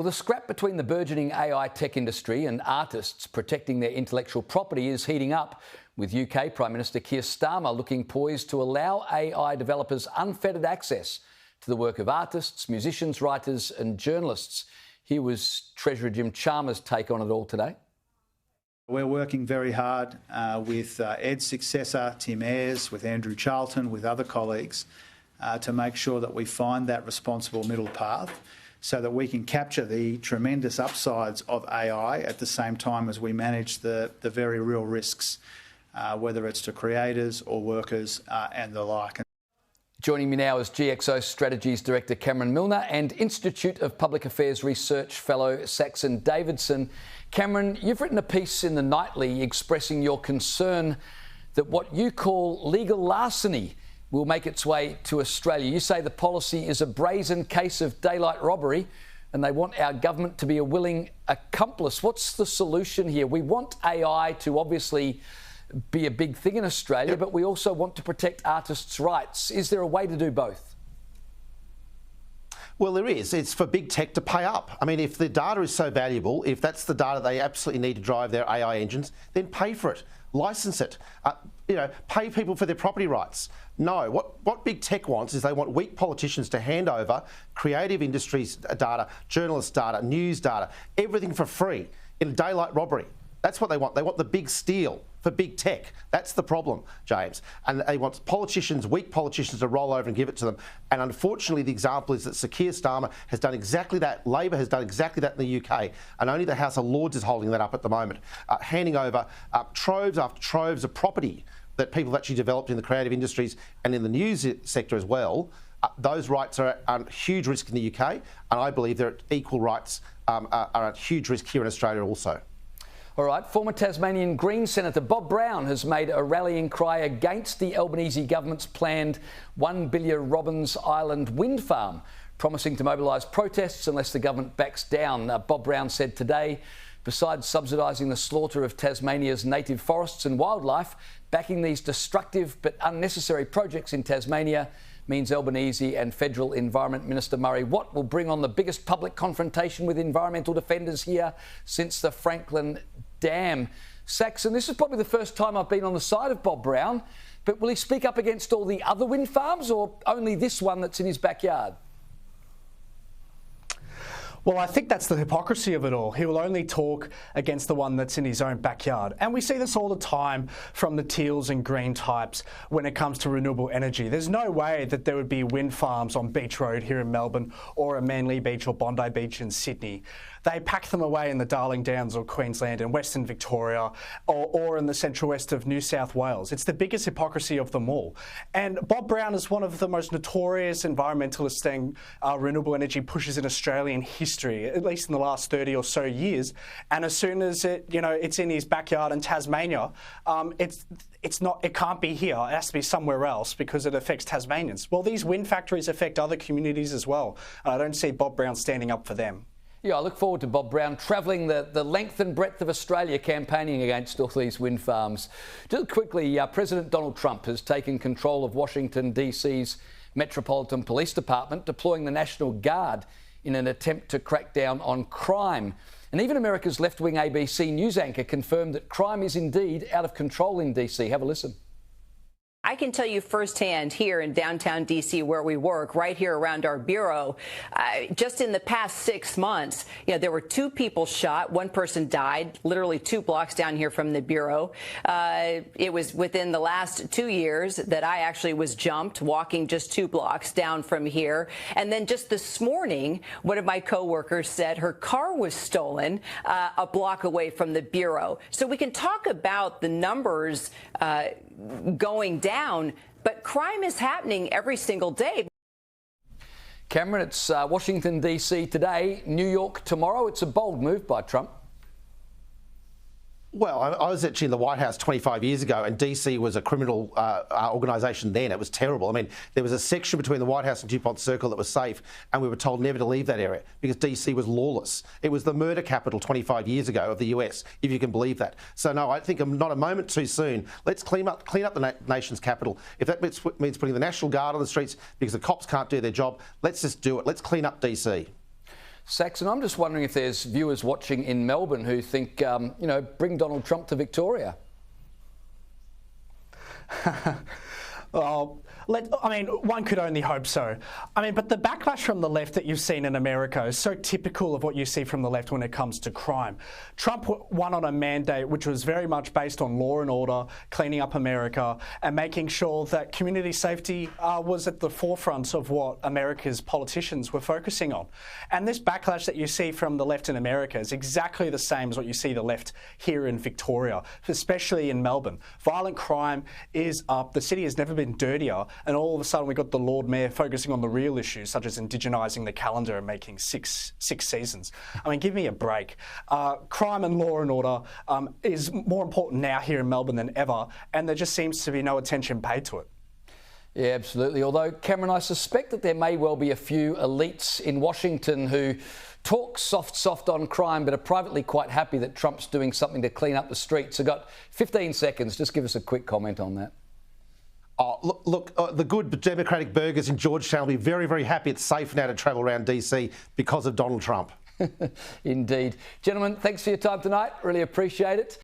Well, the scrap between the burgeoning AI tech industry and artists protecting their intellectual property is heating up, with UK Prime Minister Keir Starmer looking poised to allow AI developers unfettered access to the work of artists, musicians, writers and journalists. Here was Treasurer Jim Chalmers' take on it all today. We're working very hard with Ed's successor, Tim Ayres, with Andrew Charlton, with other colleagues, to make sure that we find that responsible middle path so that we can capture the tremendous upsides of AI at the same time as we manage the very real risks, whether it's to creators or workers and the like. Joining me now is GXO Strategies Director Cameron Milner and Institute of Public Affairs Research Fellow Saxon Davidson. Cameron, you've written a piece in the Nightly expressing your concern that what you call legal larceny will make its way to Australia. You say the policy is a brazen case of daylight robbery and they want our government to be a willing accomplice. What's the solution here? We want AI to obviously be a big thing in Australia, but we also want to protect artists' rights. Is there a way to do both? Well, there is. It's for big tech to pay up. I mean, if the data is so valuable, if that's the data they absolutely need to drive their AI engines, then pay for it, license it, pay people for their property rights. No, what big tech wants is they want weak politicians to hand over creative industries data, journalist data, news data, everything for free in daylight robbery. That's what they want. They want the big steal for big tech. That's the problem, James. And they want politicians, weak politicians, to roll over and give it to them. And unfortunately, the example is that Sir Keir Starmer has done exactly that. Labor has done exactly that in the UK. And only the House of Lords is holding that up at the moment, handing over troves after troves of property that people have actually developed in the creative industries and in the news sector as well. Those rights are at huge risk in the UK. And I believe they're at equal rights are at huge risk here in Australia also. All right, former Tasmanian Greens Senator Bob Brown has made a rallying cry against the Albanese government's planned 1 billion Robbins Island wind farm, promising to mobilise protests unless the government backs down. Bob Brown said today, besides subsidising the slaughter of Tasmania's native forests and wildlife, backing these destructive but unnecessary projects in Tasmania means Albanese and Federal Environment Minister Murray Watt will bring on the biggest public confrontation with environmental defenders here since the Franklin Dam. Saxon, this is probably the first time I've been on the side of Bob Brown, but will he speak up against all the other wind farms or only this one that's in his backyard? Well, I think that's the hypocrisy of it all. He will only talk against the one that's in his own backyard. And we see this all the time from the Teals and Green types when it comes to renewable energy. There's no way that there would be wind farms on Beach Road here in Melbourne or at Manly Beach or Bondi Beach in Sydney. They pack them away in the Darling Downs or Queensland and Western Victoria or in the central west of New South Wales. It's the biggest hypocrisy of them all. And Bob Brown is one of the most notorious environmentalists and renewable energy pushers in Australian history, at least in the last 30 or so years. And as soon as it's in his backyard in Tasmania, it can't be here. It has to be somewhere else because it affects Tasmanians. Well, these wind factories affect other communities as well. I don't see Bob Brown standing up for them. Yeah, I look forward to Bob Brown travelling the length and breadth of Australia campaigning against all these wind farms. Just quickly, President Donald Trump has taken control of Washington DC's Metropolitan Police Department, deploying the National Guard in an attempt to crack down on crime. And even America's left-wing ABC news anchor confirmed that crime is indeed out of control in DC. Have a listen. I can tell you firsthand here in downtown D.C. where we work, right here around our bureau, just in the past 6 months, there were 2 people shot. 1 person died, literally 2 blocks down here from the bureau. It was within the last 2 years that I actually was jumped walking just 2 blocks down from here. And then just this morning, one of my coworkers said her car was stolen a block away from the bureau. So we can talk about the numbers going down, but crime is happening every single day. Cameron, it's Washington, D.C. today, New York tomorrow. It's a bold move by Trump. Well, I was actually in the White House 25 years ago, and DC was a criminal organisation then. It was terrible. I mean, there was a section between the White House and DuPont Circle that was safe, and we were told never to leave that area because DC was lawless. It was the murder capital 25 years ago of the US, if you can believe that. So no, I think I'm not a moment too soon. Let's clean up the nation's capital. If that means putting the National Guard on the streets because the cops can't do their job, let's just do it. Let's clean up DC. Saxon, I'm just wondering if there's viewers watching in Melbourne who think, bring Donald Trump to Victoria. Well, one could only hope so. But the backlash from the left that you've seen in America is so typical of what you see from the left when it comes to crime. Trump won on a mandate which was very much based on law and order, cleaning up America, and making sure that community safety was at the forefront of what America's politicians were focusing on. And this backlash that you see from the left in America is exactly the same as what you see the left here in Victoria, especially in Melbourne. Violent crime is up. The city has never been dirtier. And all of a sudden, we got the Lord Mayor focusing on the real issues, such as indigenising the calendar and making six seasons. Give me a break. Crime and law and order is more important now here in Melbourne than ever, and there just seems to be no attention paid to it. Yeah, absolutely. Although, Cameron, I suspect that there may well be a few elites in Washington who talk soft on crime, but are privately quite happy that Trump's doing something to clean up the streets. I've got 15 seconds. Just give us a quick comment on that. Oh, look, the good Democratic burgers in Georgetown will be very, very happy it's safe now to travel around DC because of Donald Trump. Indeed. Gentlemen, thanks for your time tonight. Really appreciate it.